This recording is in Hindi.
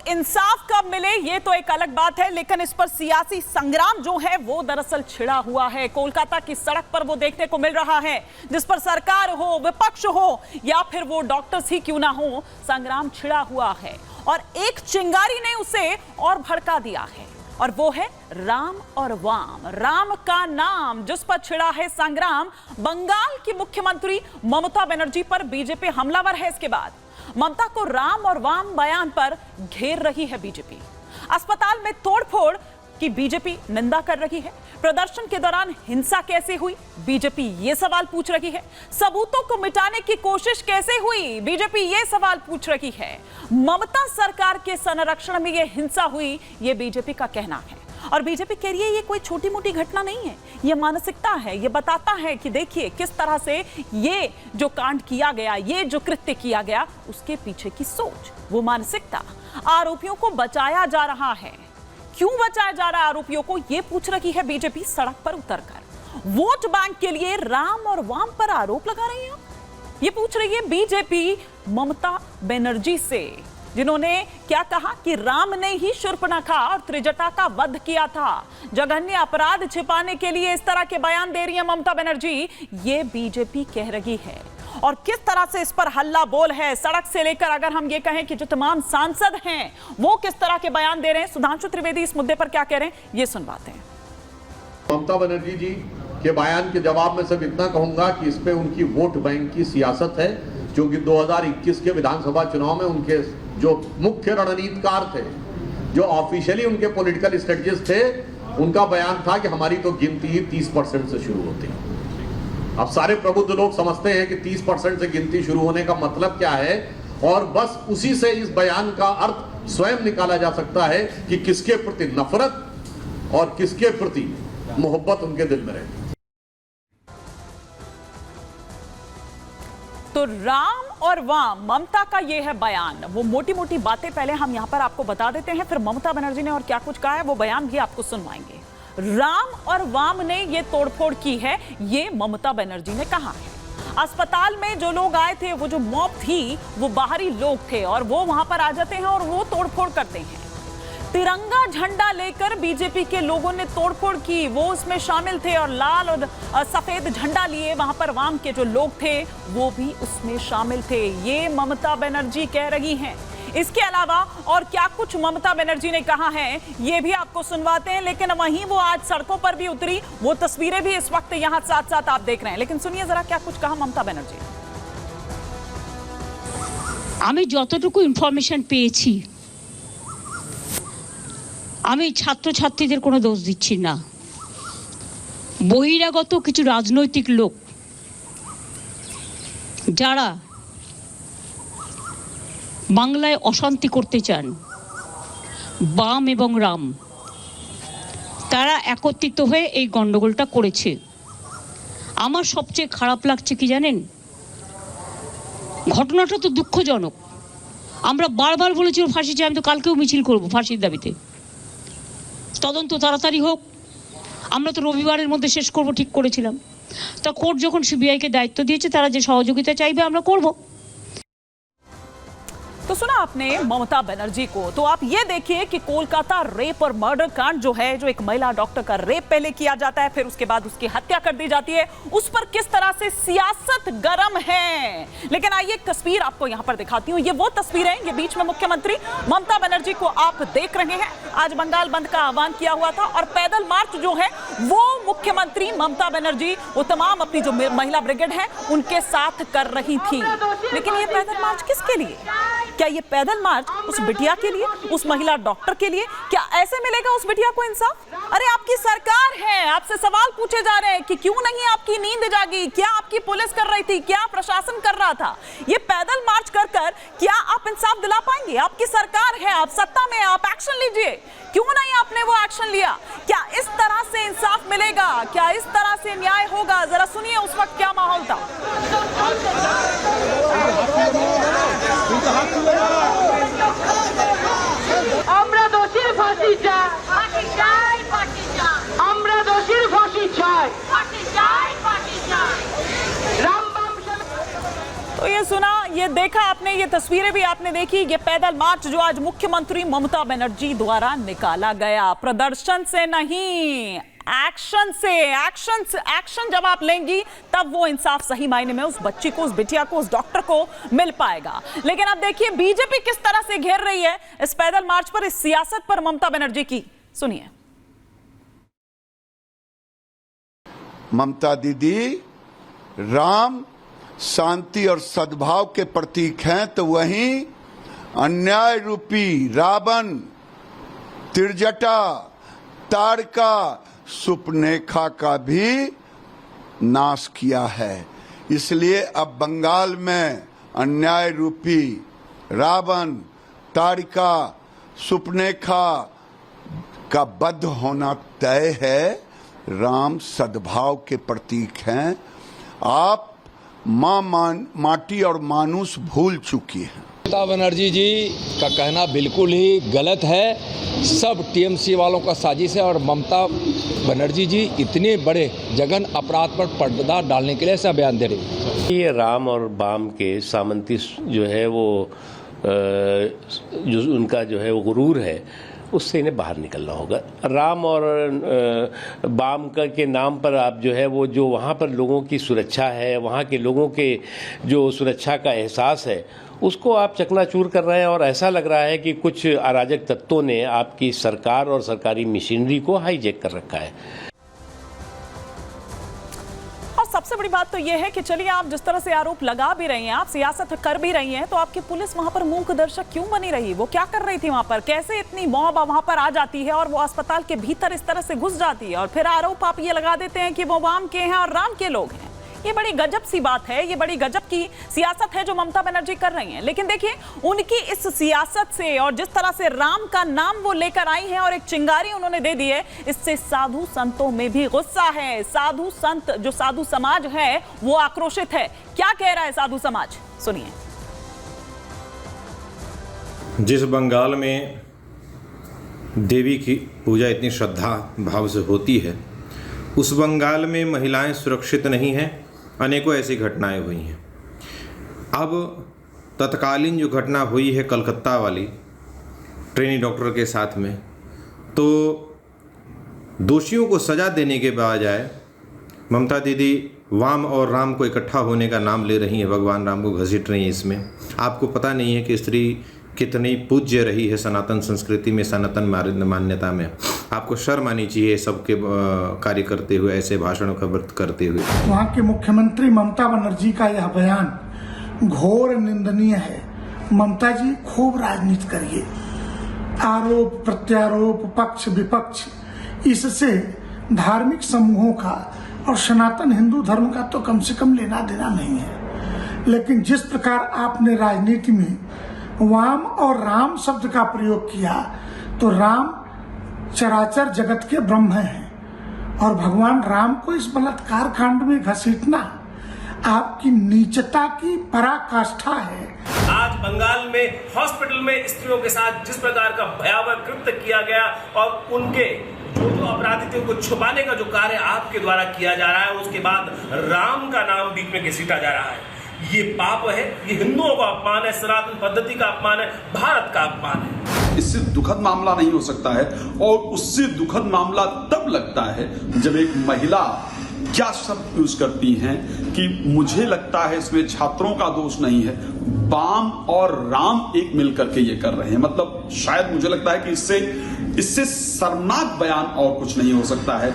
इंसाफ कब मिले ये तो एक अलग बात है, लेकिन इस पर सियासी संग्राम जो है वो दरअसल छिड़ा हुआ है। कोलकाता की सड़क पर वो देखने को मिल रहा है, जिस पर सरकार हो, विपक्ष हो या फिर वो डॉक्टर्स ही क्यों ना हो, संग्राम छिड़ा हुआ है और एक चिंगारी ने उसे और भड़का दिया है, और वो है राम और वाम। राम का नाम जिस पर छिड़ा है संग्राम, बंगाल की मुख्यमंत्री ममता बनर्जी पर बीजेपी हमलावर है। इसके बाद ममता को राम और वाम बयान पर घेर रही है बीजेपी। अस्पताल में तोड़फोड़ की बीजेपी निंदा कर रही है। प्रदर्शन के दौरान हिंसा कैसे हुई, बीजेपी ये सवाल पूछ रही है। सबूतों को मिटाने की कोशिश कैसे हुई, बीजेपी ये सवाल पूछ रही है। ममता सरकार के संरक्षण में ये हिंसा हुई, ये बीजेपी का कहना है। और बीजेपी कह रही है ये कोई छोटी मोटी घटना नहीं है, ये मानसिकता है। ये बताता है कि देखिए किस तरह से ये जो कांड किया गया, ये जो कृत्य किया गया, उसके पीछे की सोच, वो मानसिकता। आरोपियों को बचाया जा रहा है। क्यों बचाया जा रहा है आरोपियों को, ये पूछ रही है बीजेपी सड़क पर उतरकर। वोट बैंक के लिए राम और वाम पर आरोप लगा रही है, ये पूछ रही है बीजेपी ममता बनर्जी से, जिन्होंने क्या कहा कि राम ने ही शूर्पणखा और त्रिजटा का वध किया था। जघन्य अपराध छिपाने के लिए इस तरह के बयान दे रही है ममता बनर्जी, ये बीजेपी कह रही है। और किस तरह से इस पर हल्ला बोल है सड़क से लेकर, अगर हम ये कहें कि जो तमाम सांसद हैं वो किस तरह के बयान दे रहे हैं। सुधांशु त्रिवेदी इस मुद्दे पर क्या कह रहे हैं, ये सुनवाते हैं। ममता बनर्जी जी के बयान के जवाब में सिर्फ इतना कहूंगा कि इस पे उनकी वोट बैंक की सियासत है, जो कि 2021 के विधानसभा चुनाव में उनके जो मुख्य रणनीतिकार थे, जो ऑफिशियली उनके पॉलिटिकल स्ट्रेटजिस्ट थे, उनका बयान था कि हमारी तो गिनती ही 30% से शुरू होती है। अब सारे प्रबुद्ध लोग समझते हैं कि 30% से गिनती शुरू होने का मतलब क्या है, और बस उसी से इस बयान का अर्थ स्वयं निकाला जा सकता है कि किसके प्रति नफरत और किसके प्रति मोहब्बत उनके दिल में रहती है। तो राम और वाम, ममता का ये है बयान। वो मोटी मोटी बातें पहले हम यहां पर आपको बता देते हैं, फिर ममता बनर्जी ने और क्या कुछ कहा है वो बयान भी आपको सुनवाएंगे। राम और वाम ने ये तोड़फोड़ की है, ये ममता बनर्जी ने कहा है। अस्पताल में जो लोग आए थे, वो जो मॉब थी, वो बाहरी लोग थे और वो वहां पर आ जाते हैं और वो तोड़फोड़ करते हैं। तिरंगा झंडा लेकर बीजेपी के लोगों ने तोड़फोड़ की, वो उसमें शामिल थे, और लाल और सफेद झंडा लिए वहां पर वाम के जो लोग थे वो भी उसमें शामिल थे, ये ममता बनर्जी कह रही हैं। इसके अलावा और क्या कुछ ममता बनर्जी ने कहा है ये भी आपको सुनवाते हैं, लेकिन वहीं वो आज सड़कों पर भी उतरी, वो तस्वीरें भी इस वक्त यहां साथ साथ आप देख रहे हैं। लेकिन सुनिए जरा क्या कुछ कहा ममता बनर्जी। আমি যতটুকু ইনফরমেশন পেয়েছি, আমি ছাত্রছাত্রীদের কোনো দোষ দিচ্ছি না। বহিরাগত কিছু রাজনৈতিক লোক যারা বাংলায় অশান্তি করতে চান, বাম এবং রাম, তারা একত্রিত হয়ে এই গন্ডগোলটা করেছে। আমার সবচেয়ে খারাপ লাগছে কি জানেন, ঘটনাটা তো দুঃখজনক। আমরা বারবার বলেছি ওর ফাঁসি চাই, আমি তো কালকেও মিছিল করব ফাঁসির দাবিতে। তদন্ত তাড়াতাড়ি হোক, আমরা তো রবিবারের মধ্যে শেষ করব ঠিক করেছিলাম। তা কোর্ট যখন সিবিআইকে দায়িত্ব দিয়েছে, তারা যে সহযোগিতা চাইবে আমরা করব। तो सुना आपने ममता बनर्जी को। तो आप ये देखिए कि कोलकाता रेप और मर्डर कांड जो है, जो एक महिला डॉक्टर का रेप पहले किया जाता है, फिर उसके बाद उसकी हत्या कर दी जाती है, उस पर किस तरह से सियासत गरम है। लेकिन आइए एक तस्वीर आपको यहां पर दिखाती हूं। ये वो तस्वीर है, ये बीच में मुख्यमंत्री ममता बनर्जी को आप देख रहे हैं। आज बंगाल बंद का आह्वान किया हुआ था और पैदल मार्च जो है वो मुख्यमंत्री ममता बनर्जी, वो तमाम अपनी जो महिला ब्रिगेड है उनके साथ कर रही थी। लेकिन ये पैदल मार्च किसके लिए? क्या ये पैदल मार्च उस बिटिया के लिए, उस महिला डॉक्टर के लिए? क्या ऐसे मिलेगा उस बिटिया को इंसाफ? अरे आपकी सरकार है, आपसे सवाल पूछे जा रहे हैं कि क्यों नहीं आपकी नींद जागी, क्या आपकी पुलिस कर रही थी, क्या प्रशासन कर रहा था? ये पैदल मार्च कर क्या आप इंसाफ दिला पाएंगे? आपकी सरकार है, आप सत्ता में, आप एक्शन लीजिए। क्यों नहीं आपने वो एक्शन लिया? क्या इस तरह से इंसाफ मिलेगा? क्या इस तरह से न्याय होगा? जरा सुनिए उस वक्त क्या माहौल था। আমরা দোষীর ফাঁসি চাই, ফাঁসি চাই, ফাঁসি চাই। আমরা দোষীর ফাঁসি চাই, ফাঁসি চাই, ফাঁসি চাই। तो ये सुना, ये देखा आपने, ये तस्वीरें भी आपने देखी। ये पैदल मार्च जो आज मुख्यमंत्री ममता बनर्जी द्वारा निकाला गया, प्रदर्शन से नहीं, एक्शन से। एक्शन जब आप लेंगी तब वो इंसाफ सही मायने में उस बच्ची को, उस बिटिया को, उस डॉक्टर को मिल पाएगा। लेकिन अब देखिए बीजेपी किस तरह से घेर रही है इस पैदल मार्च पर, इस सियासत पर ममता बनर्जी की। सुनिए। ममता दीदी राम, शांति और सद्भाव के प्रतीक हैं, तो वहीं अन्याय रूपी रावण, तिरजटा, ताड़का, सुपनेखा का भी नाश किया है। इसलिए अब बंगाल में अन्याय रूपी रावण, ताड़का, सुपनेखा का वध होना तय है। राम सद्भाव के प्रतीक हैं। आप माटी और मानुष भूल चुकी हैं। ममता बनर्जी जी का कहना बिल्कुल ही गलत है। सब टीएमसी वालों का साजिश है और ममता बनर्जी जी इतने बड़े जघन अपराध पर पर्दा डालने के लिए ऐसा बयान दे रही है। ये राम और बाम के सामंती जो है वो जो उनका जो है वो गुरूर है, उससे इन्हें बाहर निकलना होगा। राम और बाम के नाम पर आप जो है वो जो वहाँ पर लोगों की सुरक्षा है, वहाँ के लोगों के जो सुरक्षा का एहसास है, उसको आप चकनाचूर कर रहे हैं। और ऐसा लग रहा है कि कुछ अराजक तत्वों ने आपकी सरकार और सरकारी मशीनरी को हाईजैक कर रखा है। सबसे बड़ी बात तो यह है कि चलिए आप जिस तरह से आरोप लगा भी रही हैं, आप सियासत कर भी रही हैं, तो आपकी पुलिस वहां पर मूक दर्शक क्यों बनी रही? वो क्या कर रही थी वहां पर? कैसे इतनी मॉब वहां पर आ जाती है और वो अस्पताल के भीतर इस तरह से घुस जाती है और फिर आरोप आप ये लगा देते हैं कि वो वाम के हैं और राम के लोग हैं? ये बड़ी गजब सी बात है, ये बड़ी गजब की सियासत है जो ममता बनर्जी कर रही हैं। लेकिन देखिए उनकी इस सियासत से और जिस तरह से राम का नाम वो लेकर आई हैं और एक चिंगारी उन्होंने दे दी है, इससे साधु संतों में भी गुस्सा है। साधु संत, जो साधु समाज है, वो आक्रोशित है। क्या कह रहा है साधु समाज, सुनिए। जिस बंगाल में देवी की पूजा इतनी श्रद्धा भाव से होती है, उस बंगाल में महिलाएं सुरक्षित नहीं हैं। अनेकों ऐसी घटनाएं हुई हैं। अब तत्कालीन जो घटना हुई है कलकत्ता वाली ट्रेनी डॉक्टर के साथ में, तो दोषियों को सज़ा देने के बजाय ममता दीदी वाम और राम को इकट्ठा होने का नाम ले रही हैं, भगवान राम को घसीट रही हैं। इसमें आपको पता नहीं है कि स्त्री कितनी पूज्य रही है सनातन संस्कृति में, सनातन मान्यता में। आपको शर्म आनी चाहिए सबके कार्य करते हुए, ऐसे भाषणों का व्रत करते हुए। वहाँ के मुख्यमंत्री ममता बनर्जी का यह बयान घोर निंदनीय है। ममता जी खूब राजनीति करिए, आरोप प्रत्यारोप, पक्ष विपक्ष, इससे धार्मिक समूहों का और सनातन हिंदू धर्म का तो कम से कम लेना देना नहीं है। लेकिन जिस प्रकार आपने राजनीति में वाम और राम शब्द का प्रयोग किया, तो राम चराचर जगत के ब्रह्म हैं और भगवान राम को इस बलात्कार कांड में घसीटना आपकी नीचता की पराकाष्ठा है। आज बंगाल में हॉस्पिटल में स्त्रियों के साथ जिस प्रकार का भयावह कृत्य किया गया और उनके जो अपराधी थे उनको छुपाने का जो कार्य आपके द्वारा किया जा रहा है, उसके बाद राम का नाम बीच में घसीटा जा रहा है, ये पाप है, ये हिंदुओं का अपमान है, सनातन पद्धति का अपमान है, भारत का अपमान है। इससे दुखद मामला नहीं हो सकता है। और उससे दुखद मामला तब लगता है जब एक महिला क्या शब्द यूज करती हैं कि मुझे लगता है इसमें छात्रों का दोष नहीं है, बाम और राम एक मिलकर के ये कर रहे हैं। मतलब शायद मुझे लगता है कि इससे शर्मनाक बयान और कुछ नहीं हो सकता है।